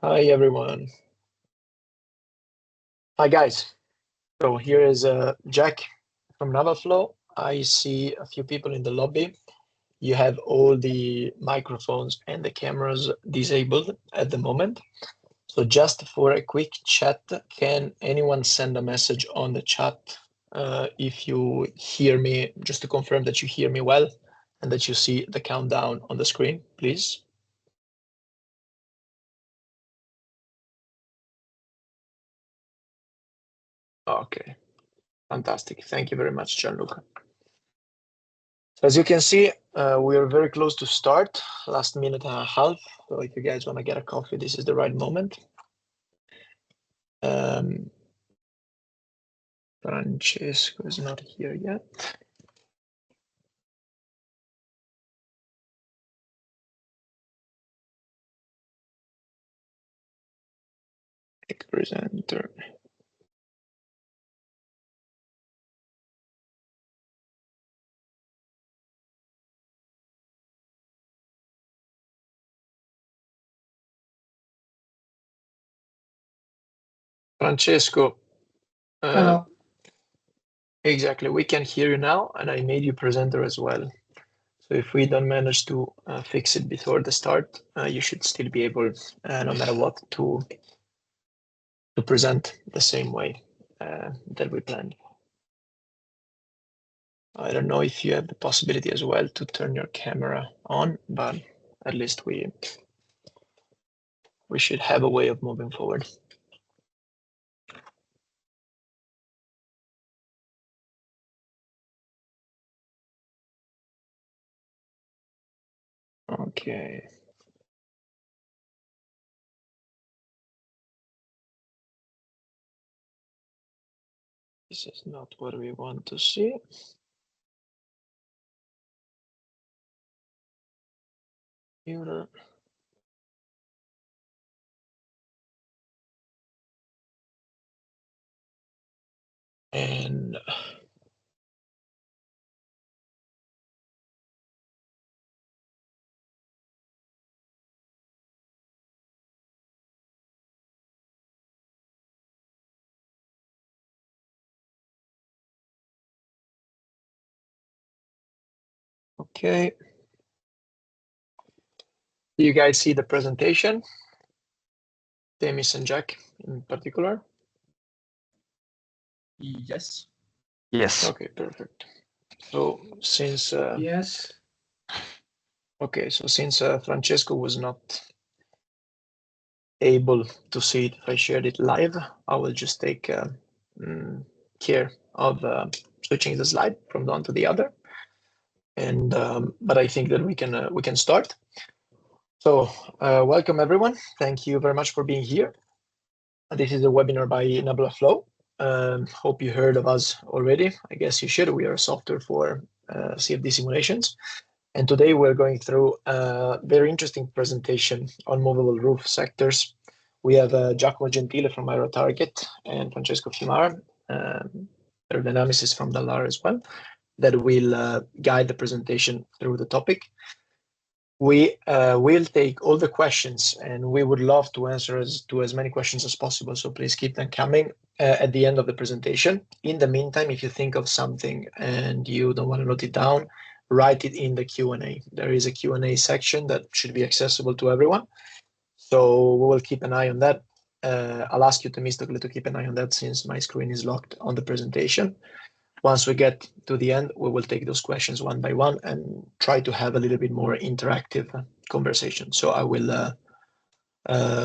Hi, everyone. Hi, guys. So here is Jack from Navalflow. I see a few people in the lobby. You have all the microphones and the cameras disabled at the moment. So just for a quick chat, can anyone send a message on the chat if you hear me, just to confirm that you hear me well and that you see the countdown on the screen, please? Okay, fantastic. Thank you very much, Gianluca. As you can see, we are very close to start, last minute and a half. So if you guys want to get a coffee, this is the right moment. Francesco is not here yet. Presenter. Francesco. Hello. Exactly, we can hear you now, and I made you presenter as well. So if we don't manage to fix it before the start, you should still be able, no matter what, to present the same way that we planned. I don't know if you have the possibility as well to turn your camera on, but at least we should have a way of moving forward. Okay. This is not what we want to see. Here. And okay. Do you guys see the presentation? Demis and Jack in particular? Yes. Yes. Okay, perfect. So since Yes. okay, so since Francesco was not able to see it if I shared it live, I will just take care of switching the slide from one to the other. And but I think that we can start. So welcome everyone. Thank you very much for being here. This is a webinar by Navalflow. Hope you heard of us already. I guess you should. We are a software for CFD simulations. And today we're going through a very interesting presentation on movable roof sectors. We have Giacomo Gentile from AeroTarget and Francesco Fiumara, aerodynamicists from Dallara as well, that will guide the presentation through the topic. We will take all the questions and we would love to answer as many questions as possible. So please keep them coming at the end of the presentation. In the meantime, if you think of something and you don't want to note it down, write it in the Q&A. There is a Q&A section that should be accessible to everyone. So we will keep an eye on that. I'll ask you, Themistocles, to keep an eye on that since my screen is locked on the presentation. Once we get to the end, we will take those questions one by one and try to have a little bit more interactive conversation. So I will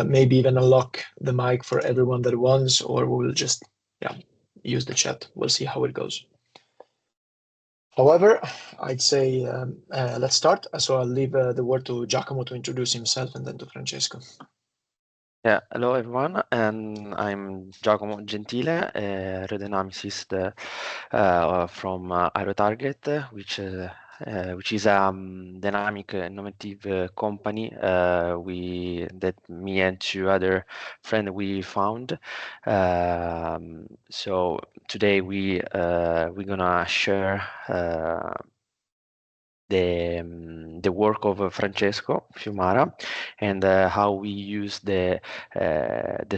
maybe even unlock the mic for everyone that wants, or we will just use the chat. We'll see how it goes. However, I'd say let's start. So I'll leave the word to Giacomo to introduce himself and then to Francesco. Yeah, hello everyone, and I'm Giacomo Gentile, a aerodynamicist from AeroTarget, which is a dynamic innovative company that me and two other friends we found. So today we're gonna share the work of Francesco Fiumara and how we use the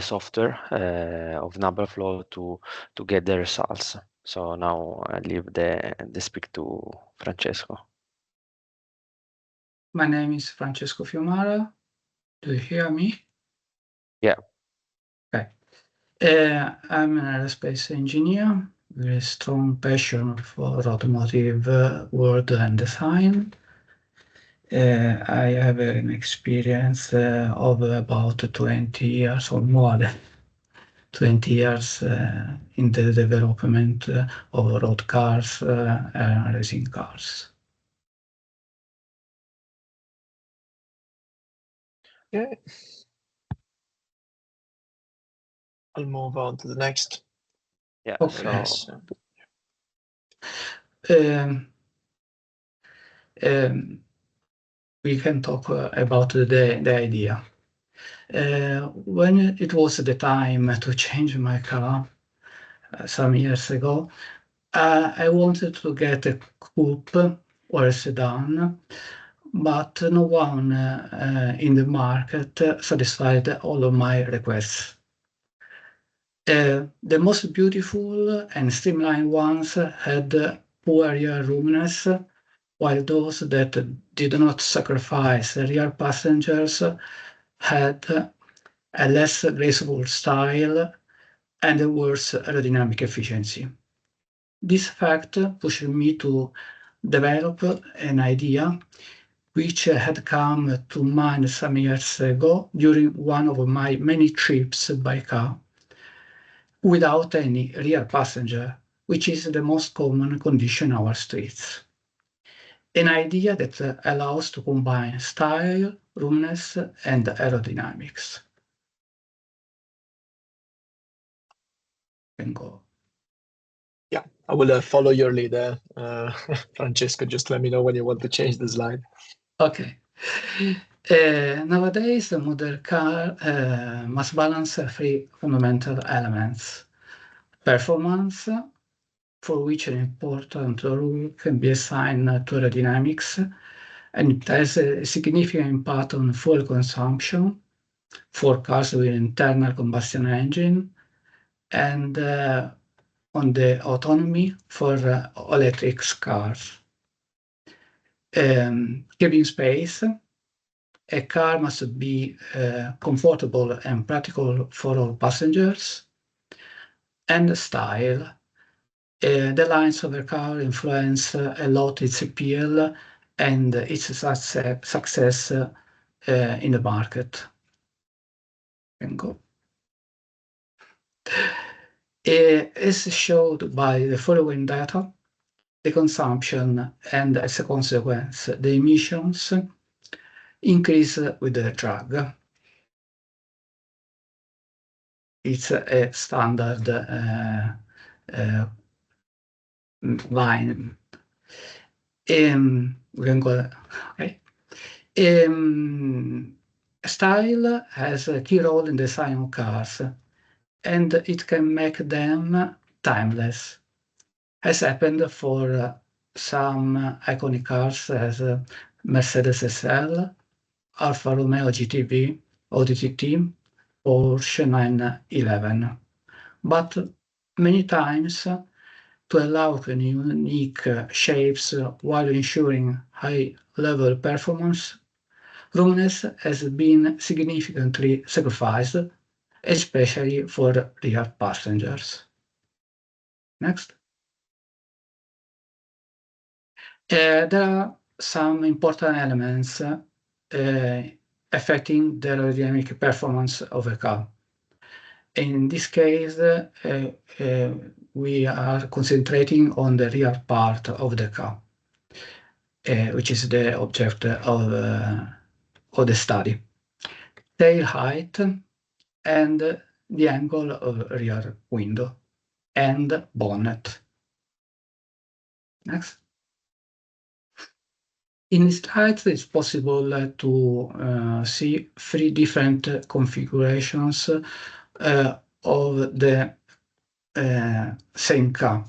software of NumberFlow to get the results. So now I leave the speak to Francesco. My name is Francesco Fiumara. Do you hear me? Yeah. Okay. I'm an aerospace engineer with a strong passion for automotive world and design. I have an experience of about 20 years or more than 20 years in the development of road cars and racing cars. Yeah. I'll move on to the next. Yeah. Okay. So We can talk about the idea. When it was the time to change my car some years ago, I wanted to get a coupe or a sedan, but no one in the market satisfied all of my requests. The most beautiful and streamlined ones had poor rear roominess, while those that did not sacrifice rear passengers had a less graceful style and a worse aerodynamic efficiency. This fact pushed me to develop an idea which had come to mind some years ago during one of my many trips by car without any rear passenger, which is the most common condition on our streets. An idea that allows to combine style, roominess, and aerodynamics. Can go. Yeah, I will follow your lead there, Francesco. Just let me know when you want to change the slide. Okay. Nowadays, a modern car must balance three fundamental elements. Performance, for which an important role can be assigned to aerodynamics, and it has a significant impact on fuel consumption for cars with internal combustion engine, and on the autonomy for electric cars. Cabin space. A car must be comfortable and practical for all passengers. And style. The lines of a car influence a lot its appeal and its success in the market. Can go. As showed by the following data, the consumption and as a consequence, the emissions increase with the drug. It's a standard line. We can go, okay. Style has a key role in design of cars, and it can make them timeless, as happened for some iconic cars as Mercedes SL, Alfa Romeo GTB, Audi TT, Porsche 911. But many times, to allow for unique shapes while ensuring high-level performance, roominess has been significantly sacrificed, especially for rear passengers. Next. There are some important elements affecting the aerodynamic performance of a car. In this case, we are concentrating on the rear part of the car, which is the object of the study. Tail height and the angle of rear window and bonnet. Next. In this slide, it's possible to see three different configurations of the same car.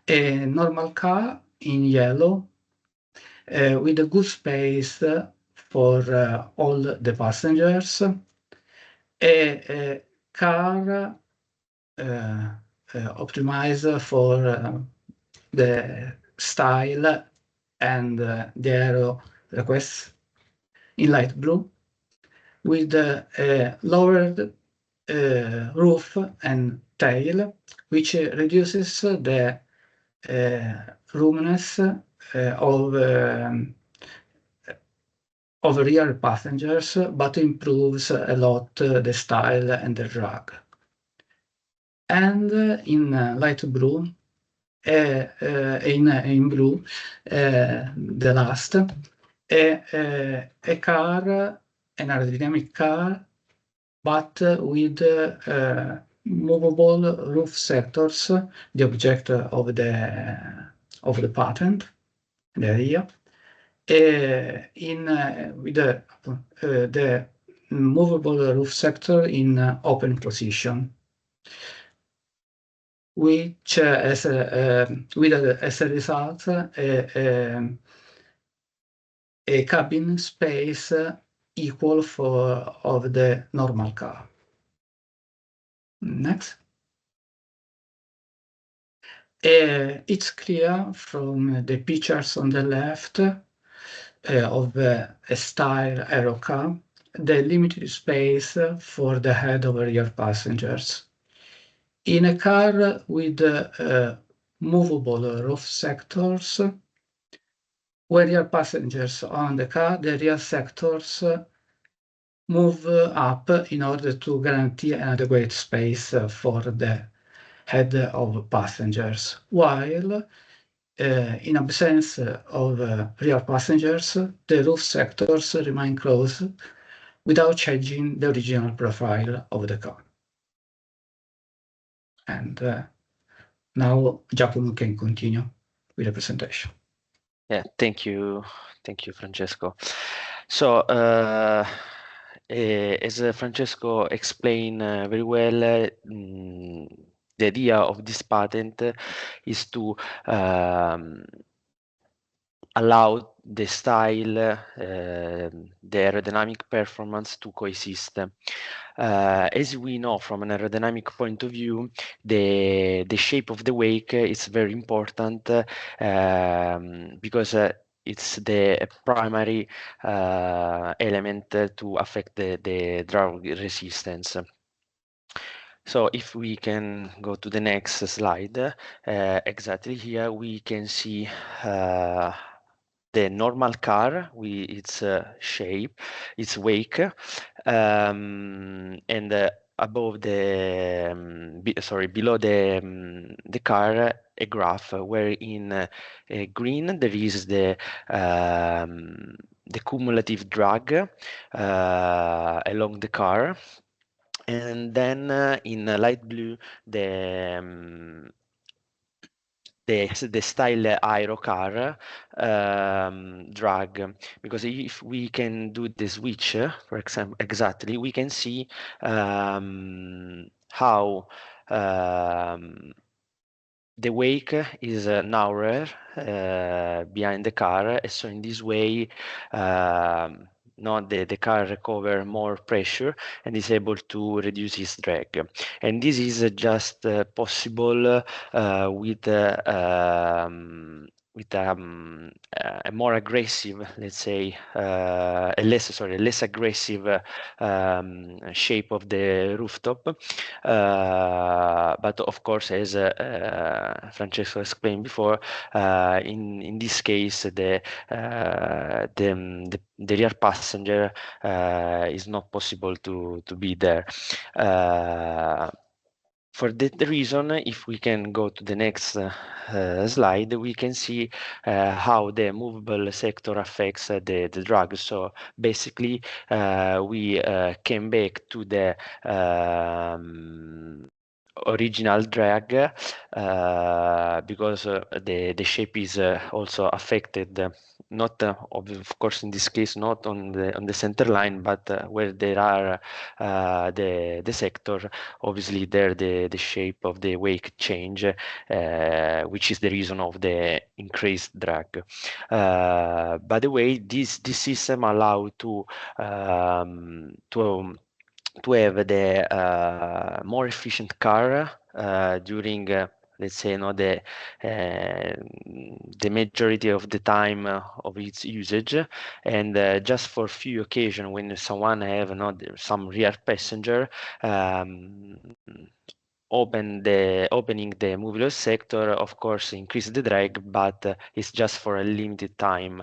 A normal car in yellow, with a good space for all the passengers, a car optimized for the style and the aero requests in light blue, with a lowered roof and tail, which reduces the roominess of rear passengers, but improves a lot the style and the drag. And in light blue, in blue, the last, a car, an aerodynamic car, but with movable roof sectors, the object of the patent, the idea, with the movable roof sector in open position, which as a result a cabin space equal of the normal car. Next. It's clear from the pictures on the left of a style aero car, the limited space for the head of rear passengers. In a car with movable roof sectors, when rear passengers on the car, the rear sectors move up in order to guarantee an adequate space for the head of passengers, while in absence of rear passengers, the roof sectors remain closed without changing the original profile of the car. And now Giacomo can continue with the presentation. Yeah, thank you, Francesco. So, as Francesco explained very well, the idea of this patent is to allow the style, the aerodynamic performance to coexist. As we know from an aerodynamic point of view, the shape of the wake is very important because it's the primary element to affect the drag resistance. So if we can go to the next slide, exactly here we can see the normal car with its shape, its wake, and above below the car, a graph where in green there is the cumulative drag along the car, and then in light blue the style aero car drag, because if we can do the switch, for example, exactly, we can see how the wake is narrower behind the car, so in this way the car recover more pressure and is able to reduce its drag. And this is just possible with a more aggressive, let's say, a less aggressive shape of the rooftop. But of course, as Francesco explained before, in this case, the rear passenger is not possible to be there. For that reason, if we can go to the next slide, we can see how the movable sector affects the drag. So basically, we came back to the original drag because the shape is also affected, not of course in this case not on the center line, but where there are the sector, obviously there the shape of the wake change, which is the reason of the increased drag. By the way, this system allow to have the more efficient car during let's say the majority of the time of its usage, and just for few occasions when someone have some rear passenger, opening the movable sector, of course, increase the drag, but it's just for a limited time.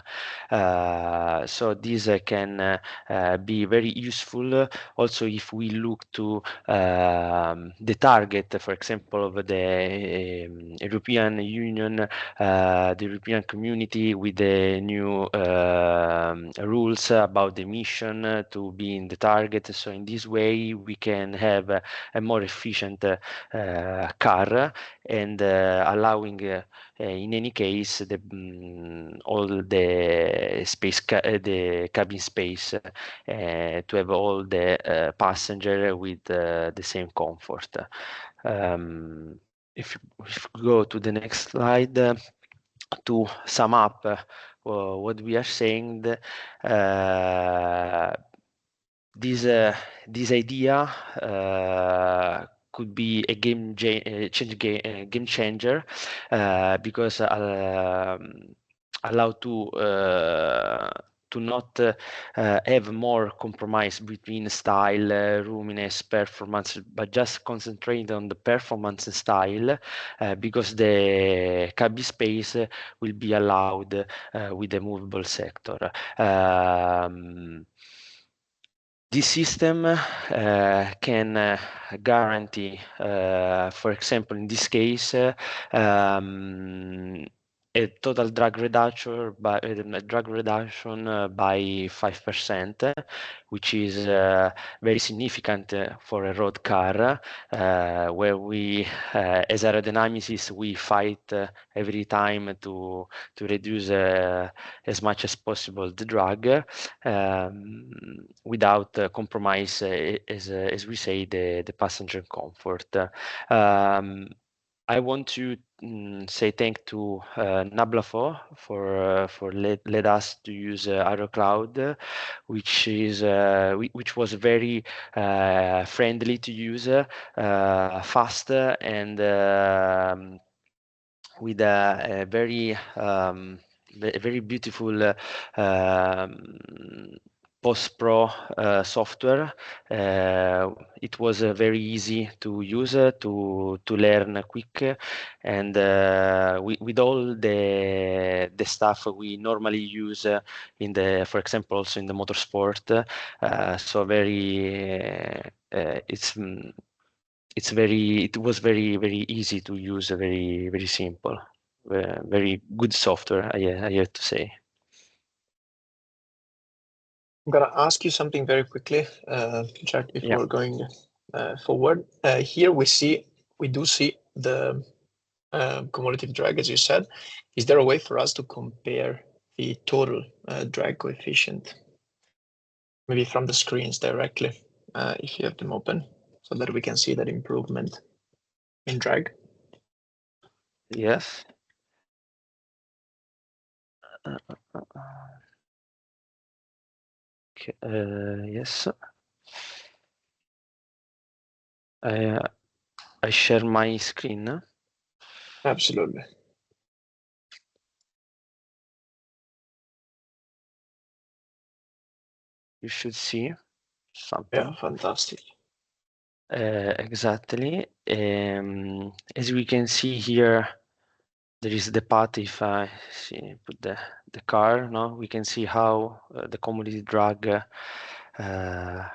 So this can be very useful also if we look to the target, for example, of the European Union, the European Community, with the new rules about the emission to be in the target. So in this way, we can have a more efficient car, and allowing in any case all the space the cabin space to have all the passenger with the same comfort. If we go to the next slide, to sum up what we are saying, this idea could be a game changer because allow to not have more compromise between style, roominess, performance, but just concentrate on the performance and style, because the cabin space will be allowed with the movable sector. This system can guarantee, for example, in this case, a total drag reduction by 5%, which is very significant for a road car, where we, as aerodynamicists, we fight every time to reduce as much as possible the drag, without compromise, as we say, the passenger comfort. I want to say thank to Nablafo for let us to use AeroCloud, which was very friendly to use, fast, and with a very beautiful post-pro software. It was very easy to use, to learn quick, and with all the stuff we normally use in the, for example, also in the motorsport. So it was very easy to use, very simple, very good software, I have to say. I'm gonna ask you something very quickly, Jack, before going forward. Here we do see the cumulative drag, as you said. Is there a way for us to compare the total drag coefficient, maybe from the screens directly, if you have them open, so that we can see that improvement in drag? Yes. Yes. I share my screen. Absolutely. You should see something. Yeah, fantastic. Exactly. As we can see here, there is the path. If I put the car, we can see how the cumulative drag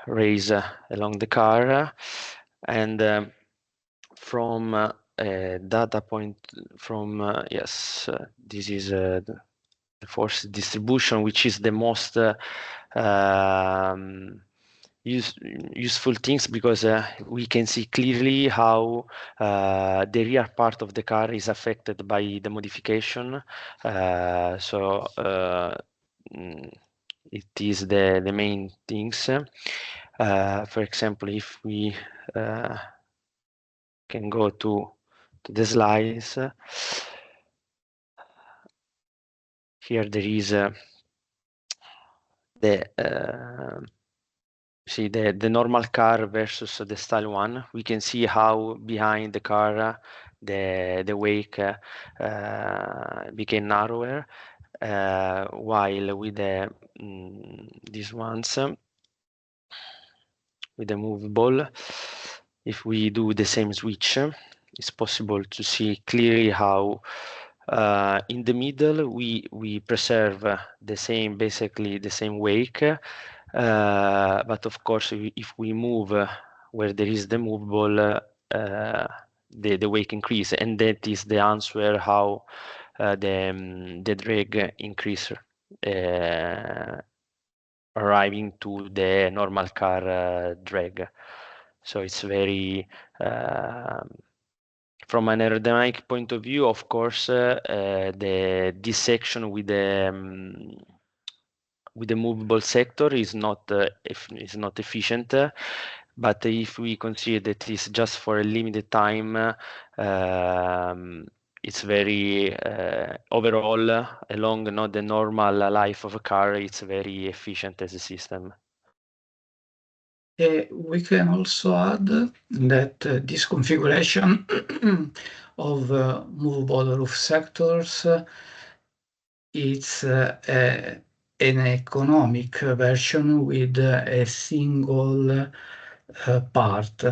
raise along the car, and from data point from yes, this is the force distribution, which is the most useful things because we can see clearly how the rear part of the car is affected by the modification. It is the main things. For example, if we can go to the slides, here there is the normal car versus the style one. We can see how behind the car the wake became narrower, while with these ones with the movable, if we do the same switch, it's possible to see clearly how in the middle we preserve basically the same wake, but of course if we move where there is the movable, the wake increase, and that is the answer how the drag increase, arriving to the normal car drag. So it's very from an aerodynamic point of view, of course, this section with the movable sector is not efficient. But if we consider that it's just for a limited time, it's very overall along the normal life of a car, it's very efficient as a system. We can also add that this configuration of movable roof sectors it's an economic version with a single part.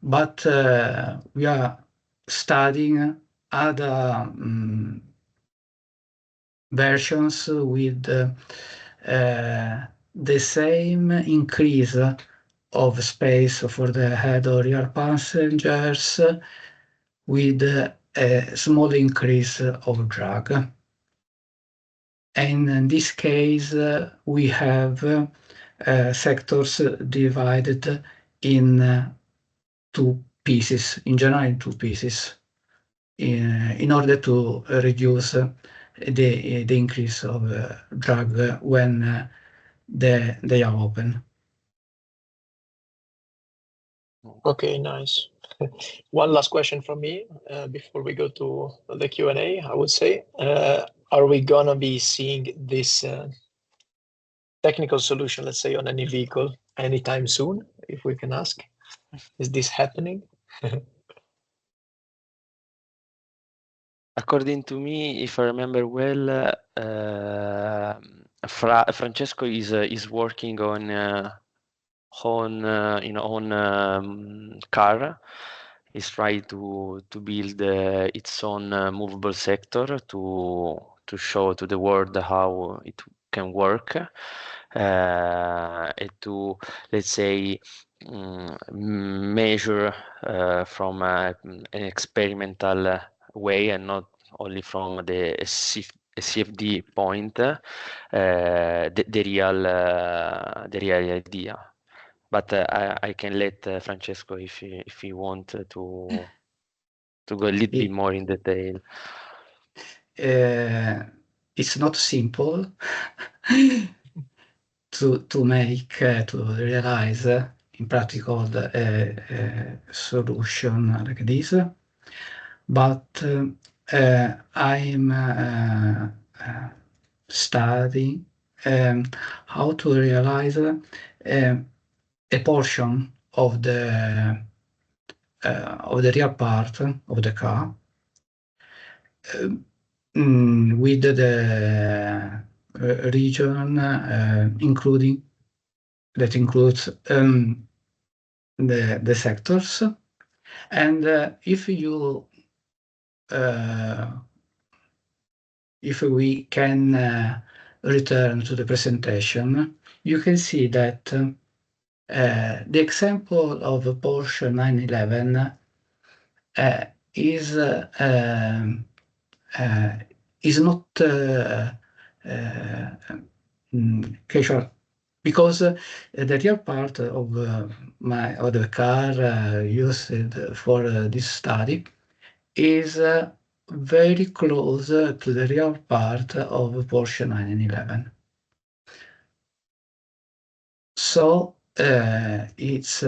But we are studying other versions with the same increase of space for the head or rear passengers with a small increase of drag. And in this case, we have sectors divided in two pieces, in general in two pieces, in order to reduce the increase of drag when they are open. Okay, nice. One last question from me before we go to the Q&A. I would say, are we gonna be seeing this technical solution, let's say, on any vehicle anytime soon, if we can ask? Is this happening? According to me, if I remember well, Francesco is working on car. He's trying to build its own movable sector to show to the world how it can work, and to, let's say, measure from an experimental way and not only from the CFD point, the real idea. But I can let Francesco if he want to go a little bit more in detail. It's not simple to realize in practical solution like this, but I'm studying how to realize a portion of the rear part of the car with the region includes the sectors, and if we can return to the presentation, you can see that the example of a Porsche 911 is not casual because the rear part of the car used for this study is very close to the rear part of Porsche 911. So it's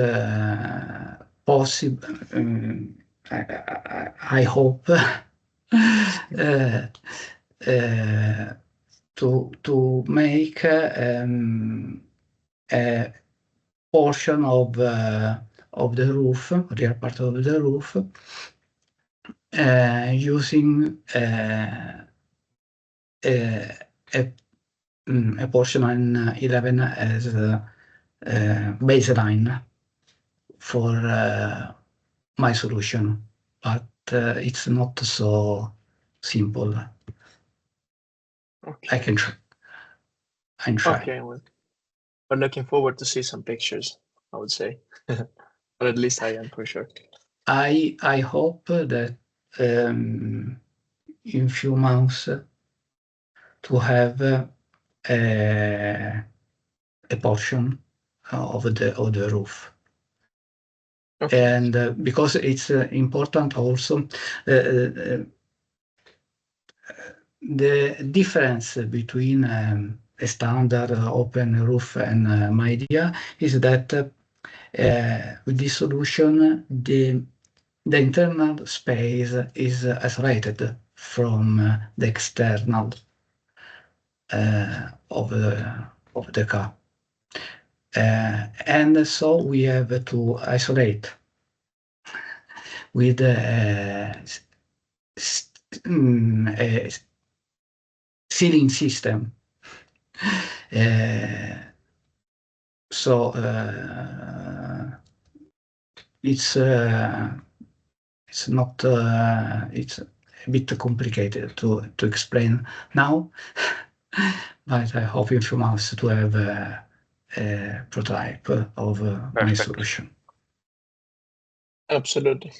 possible. I hope to make a portion of the roof, rear part of the roof, using a Porsche 911 as a baseline for my solution, but it's not so simple. Okay. I can try. I'm trying. Okay, well, we're looking forward to see some pictures, I would say. Or at least I am for sure. I hope that in few months to have a portion of the roof. Okay. And because it's important also, the difference between a standard open roof and my idea is that with this solution, the internal space is isolated from the external of the car. And so we have to isolate with a sealing system. So it's not it's a bit complicated to explain now, but I hope in a few months to have a prototype of my solution. Absolutely.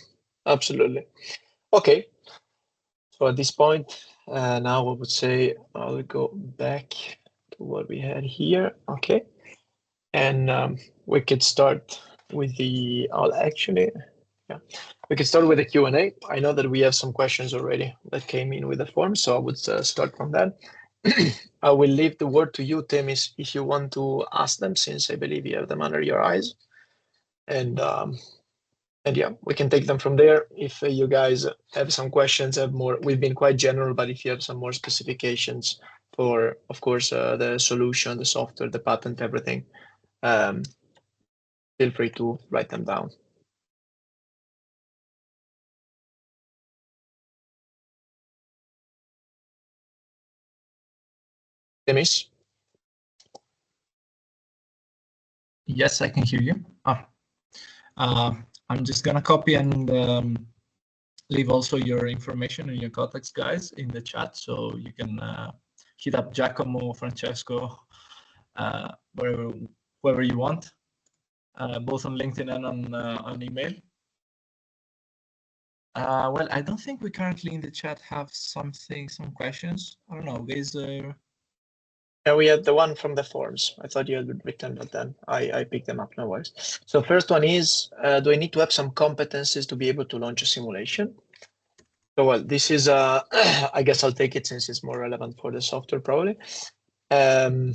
Absolutely. Okay. So at this point, now I would say I'll go back to what we had here. Okay. And we could start with the, we could start with the Q&A. I know that we have some questions already that came in with the form, so I would start from that. I will leave the word to you, Tim, if you want to ask them, since I believe you have them under your eyes. And yeah, we can take them from there. If you guys have some questions, have more, we've been quite general, but if you have some more specifications for, of course, the solution, the software, the patent, everything, feel free to write them down. Demis? Yes, I can hear you. I'm just gonna copy and leave also your information and your contacts, guys, in the chat, so you can hit up Giacomo, Francesco, wherever you want, both on LinkedIn and on email. Well, I don't think we currently in the chat have some questions. I don't know, guys. Yeah, we had the one from the forms. I thought you had written, but then I picked them up, no worries. So first one is, do I need to have some competencies to be able to launch a simulation? So, well, this is, I guess I'll take it since it's more relevant for the software probably. In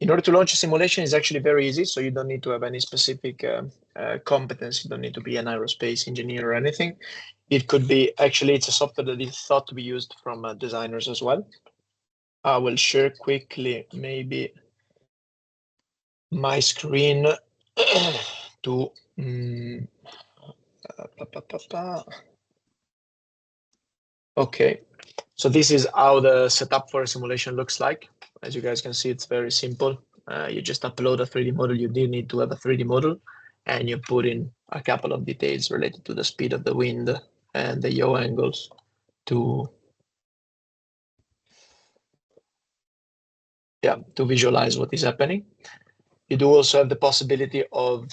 order to launch a simulation is actually very easy, so you don't need to have any specific competence. You don't need to be an aerospace engineer or anything. It could be, actually, it's a software that is thought to be used from designers as well. I will share quickly maybe my screen to okay, so this is how the setup for a simulation looks like. As you guys can see, it's very simple. You just upload a 3D model. You do need to have a 3D model, and you put in a couple of details related to the speed of the wind and the yaw angles to visualize what is happening. You do also have the possibility of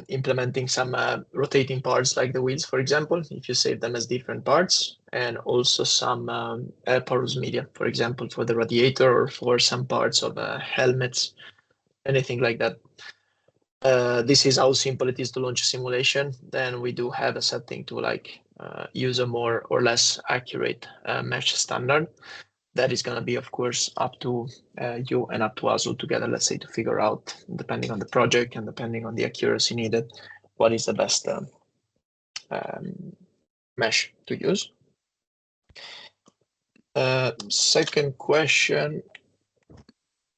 implementing some rotating parts like the wheels, for example, if you save them as different parts, and also some porous media, for example, for the radiator or for some parts of helmets, anything like that. This is how simple it is to launch a simulation. Then we do have a setting to use a more or less accurate mesh standard. That is going to be, of course, up to you and up to us all together, let's say, to figure out, depending on the project and depending on the accuracy needed, what is the best mesh to use. Second question,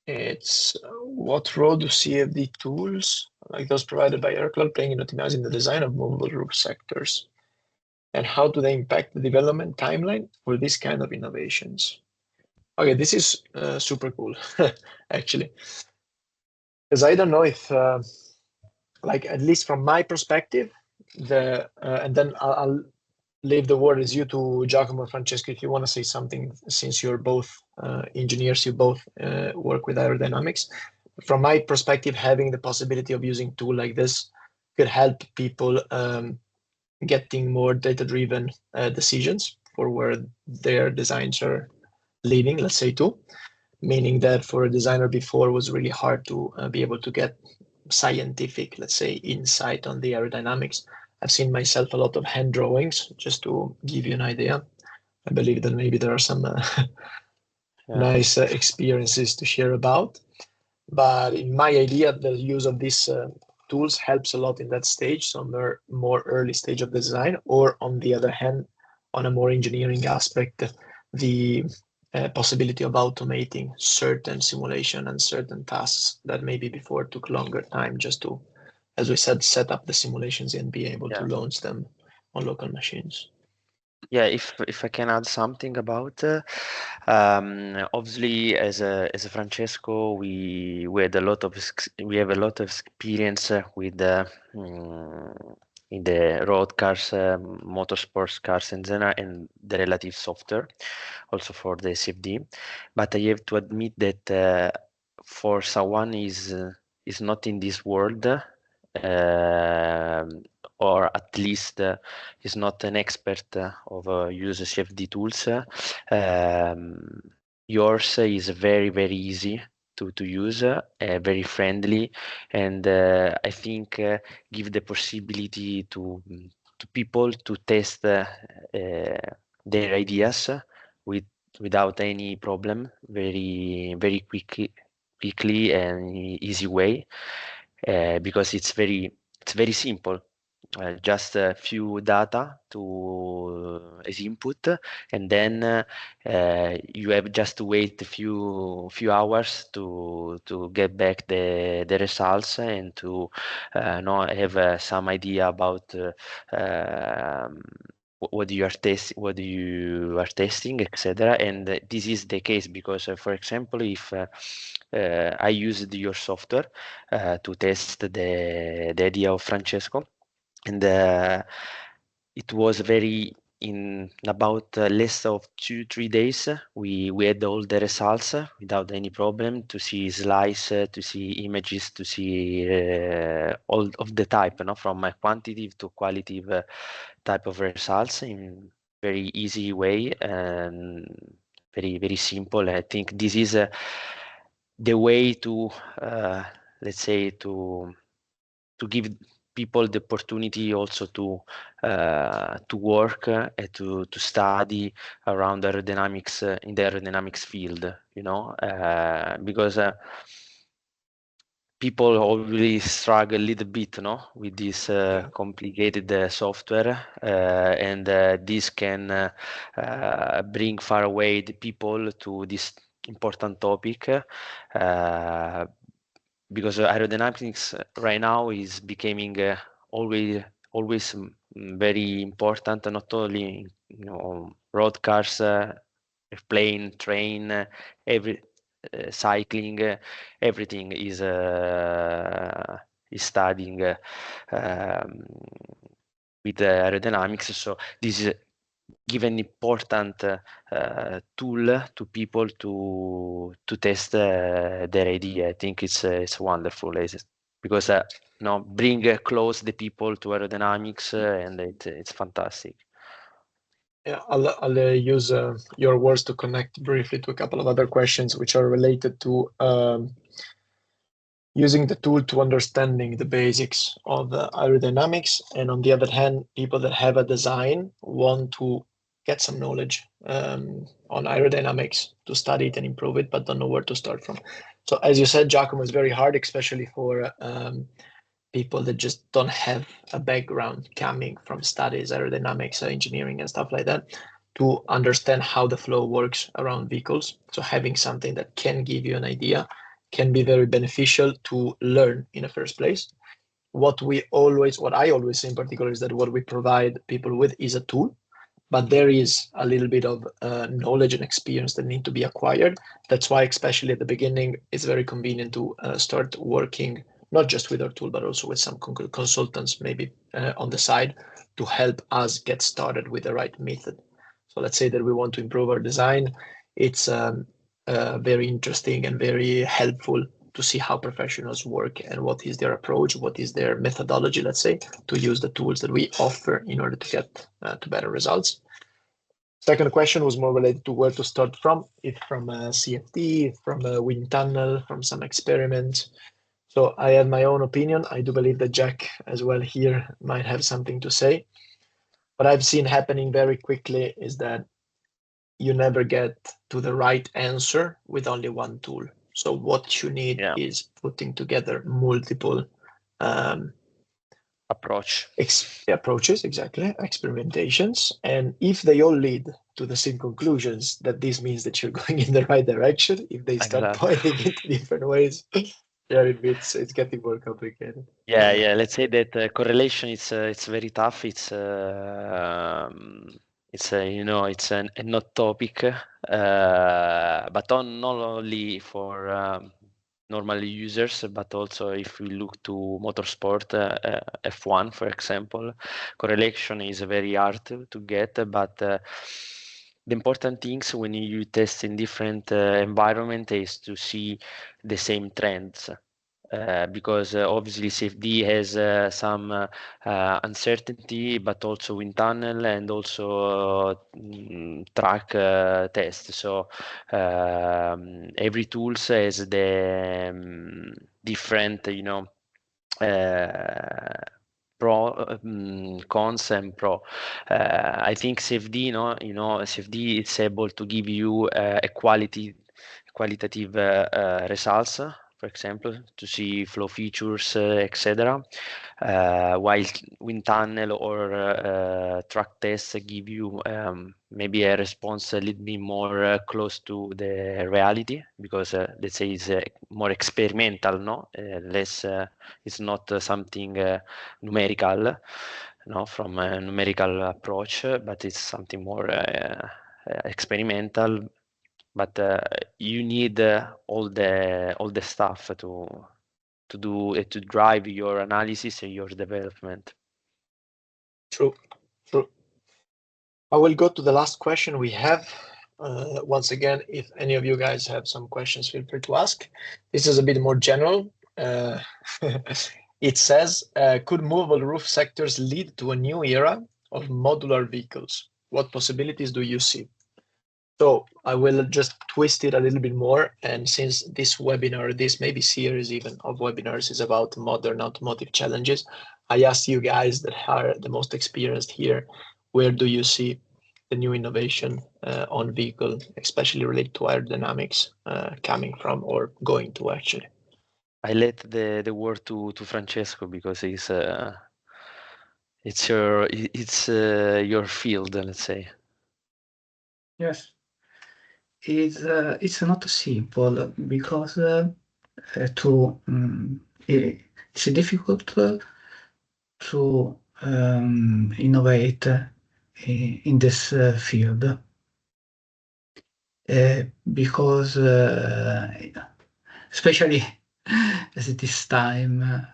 it's what role do CFD tools, like those provided by AeroCloud, playing in optimizing the design of movable roof sectors? And how do they impact the development timeline for this kind of innovations? Okay, this is super cool, actually, because I don't know if, at least from my perspective, and then I'll leave the word as you to Giacomo and Francesco if you want to say something, since you're both engineers, you both work with aerodynamics. From my perspective, having the possibility of using a tool like this could help people getting more data-driven decisions for where their designs are leading, let's say, to. Meaning that for a designer before, it was really hard to be able to get scientific, let's say, insight on the aerodynamics. I've seen myself a lot of hand drawings, just to give you an idea. I believe that maybe there are some nice experiences to share about. But in my idea, the use of these tools helps a lot in that stage, so more early stage of design, or on the other hand, on a more engineering aspect, the possibility of automating certain simulation and certain tasks that maybe before took longer time just to, as we said, set up the simulations and be able to launch them on local machines. Yeah, if I can add something about, obviously as a Francesco, we have a lot of experience with in the road cars, motorsports cars in general, and the relative software, also for the CFD. But I have to admit that for someone is not in this world, or at least is not an expert of use CFD tools, yours is very, very easy to use, very friendly, and I think give the possibility to people to test their ideas without any problem, very, very quickly and easy way, because it's very simple. Just a few data as input, and then you have just to wait a few hours to get back the results, and to have some idea about what you are testing, etc. And this is the case because, for example, if I used your software to test the idea of Francesco, and it was in about less of 2-3 days, we had all the results without any problem, to see slides, to see images, to see all of the type, from a quantitative to qualitative type of results in very easy way, and very, very simple. I think this is the way to let's say to give people the opportunity also to work and to study around aerodynamics in the aerodynamics field, because people always struggle a little bit, with this complicated software, and this can bring far away the people to this important topic, because aerodynamics right now is becoming always very important, not only road cars, airplane, train, every cycling, everything is studying with aerodynamics. So this is give an important tool to people to test their idea. I think it's wonderful. because bring close the people to aerodynamics, and it's fantastic. Yeah, I'll use your words to connect briefly to a couple of other questions which are related to using the tool to understanding the basics of aerodynamics, and on the other hand, people that have a design want to get some knowledge on aerodynamics to study it and improve it, but don't know where to start from. So as you said, Giacomo, is very hard, especially for people that just don't have a background coming from studies, aerodynamics, engineering, and stuff like that, to understand how the flow works around vehicles. So having something that can give you an idea can be very beneficial to learn in the first place. What I always say in particular is that what we provide people with is a tool, but there is a little bit of knowledge and experience that need to be acquired. That's why, especially at the beginning, it's very convenient to start working not just with our tool, but also with some consultants maybe on the side to help us get started with the right method. So let's say that we want to improve our design. It's very interesting and very helpful to see how professionals work and what is their approach, what is their methodology, let's say, to use the tools that we offer in order to get to better results. Second question was more related to where to start from, if from CFD, from a wind tunnel, from some experiment. So I have my own opinion. I do believe that Jack as well here might have something to say. What I've seen happening very quickly is that you never get to the right answer with only one tool. So what you need is putting together multiple approaches, exactly, experimentations. And if they all lead to the same conclusions, that this means that you're going in the right direction. If they start pointing in different ways, it's getting more complicated. Yeah. Let's say that correlation it's very tough. It's a not topic, but not only for normal users, but also if we look to motorsport, F1, for example, correlation is very hard to get, but the important things when you test in different environment is to see the same trends. Because obviously CFD has some uncertainty, but also wind tunnel and also track test. So every tool has the different, cons and pro. I think CFD, CFD is able to give you qualitative results, for example, to see flow features, etc. While wind tunnel or track tests give you maybe a response a little bit more close to the reality, because let's say it's more experimental, less. It's not something numerical, from a numerical approach, but it's something more experimental. But you need all the stuff to do to drive your analysis and your development. True. I will go to the last question we have. Once again, if any of you guys have some questions, feel free to ask. This is a bit more general. It says, could movable roof sectors lead to a new era of modular vehicles? What possibilities do you see? So I will just twist it a little bit more. And since this webinar, this maybe series even of webinars is about modern automotive challenges, I asked you guys that are the most experienced here, where do you see the new innovation on vehicle, especially related to aerodynamics, coming from or going to actually? I let the word to Francesco, because it's your field, let's say. Yes, it's not simple because it's difficult to innovate in this field because especially at this time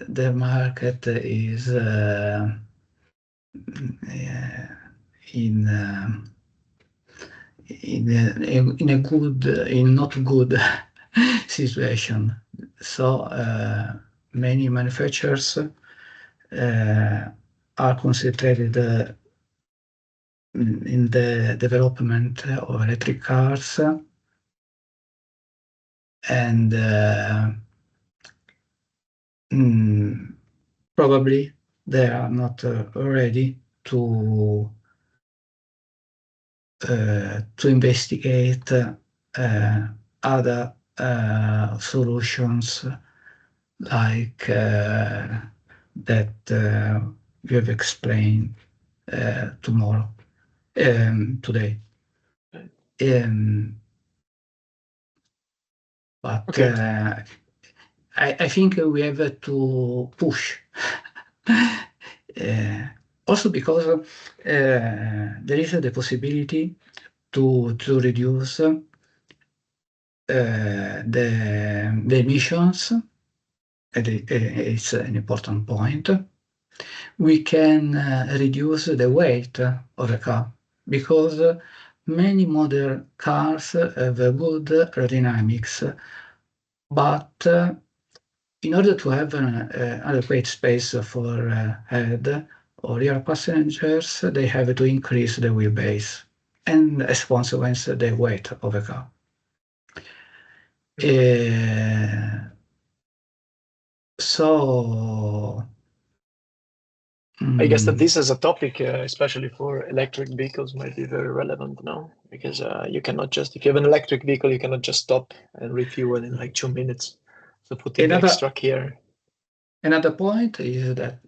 the market is in not good situation, So many manufacturers are concentrated in the development of electric cars, and probably they are not ready to investigate other solutions like that you have explained today. But Okay. I think we have to push. Also because there is the possibility to reduce the emissions, and it's an important point. We can reduce the weight of a car because many modern cars have a good aerodynamics, but in order to have an adequate space for head or rear passengers, they have to increase the wheelbase, and as a consequence, the weight of a car. So I guess that this as a topic, especially for electric vehicles, might be very relevant now, because you cannot just, if you have an electric vehicle, you cannot just stop and refuel in like 2 minutes. So putting extra care. Another point is that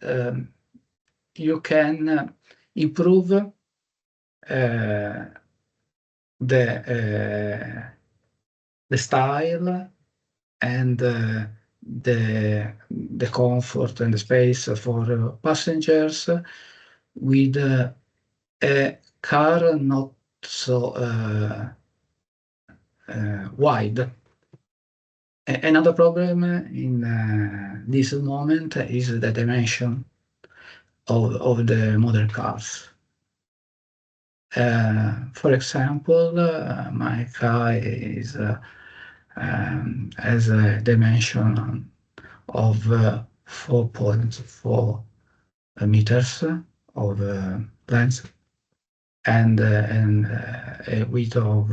you can improve the style and the comfort and the space for passengers with a car not so wide. Another problem in this moment is the dimension of the modern cars. For example, my car is has a dimension of 4.4 meters of length and a width of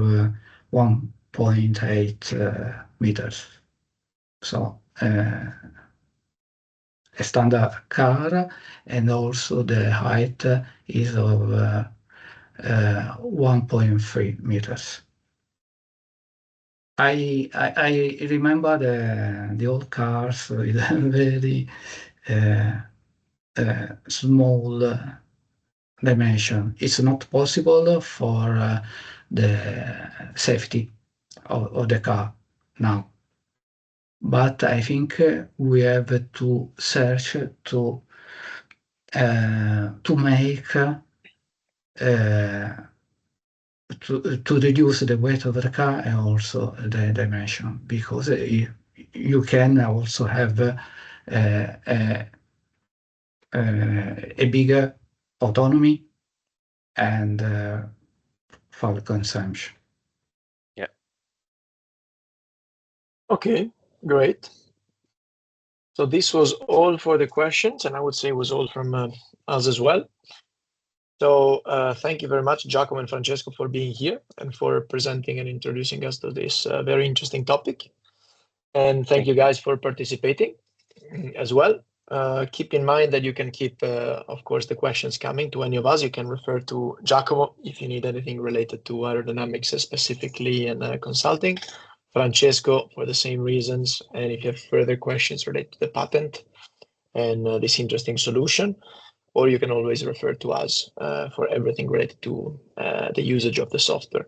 1.8 meters. So a standard car, and also the height is of 1.3 meters. I remember the old cars with very small dimension. It's not possible for the safety of the car now. But I think we have to search to make to reduce the weight of the car and also the dimension, because you can also have a bigger autonomy and fuel consumption. Yeah. Okay, great. So this was all for the questions, and I would say it was all from us as well. So thank you very much, Giacomo and Francesco, for being here and for presenting and introducing us to this very interesting topic. And thank you guys for participating as well. Keep in mind that you can keep, of course, the questions coming to any of us. You can refer to Giacomo if you need anything related to aerodynamics specifically and consulting. Francesco for the same reasons. And if you have further questions related to the patent and this interesting solution, or you can always refer to us for everything related to the usage of the software.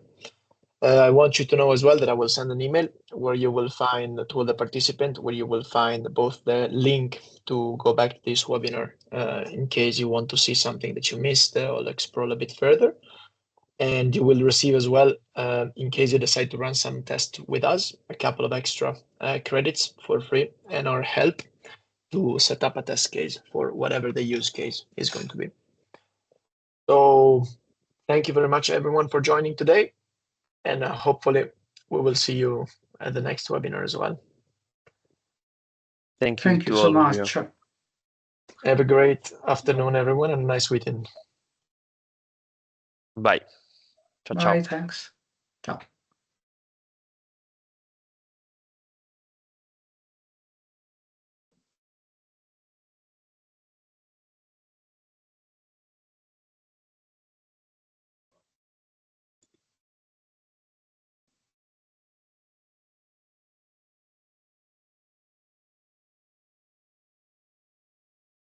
I want you to know as well that I will send an email where you will find, to all the participants, where you will find both the link to go back to this webinar in case you want to see something that you missed or explore a bit further. And you will receive as well, in case you decide to run some tests with us, a couple of extra credits for free and our help to set up a test case for whatever the use case is going to be. So thank you very much, everyone, for joining today. And hopefully we will see you at the next webinar as well. Thank you Thank to you so all of you. much. Have a great afternoon, everyone, and a nice weekend. Bye. Ciao, Bye, ciao. thanks. Ciao.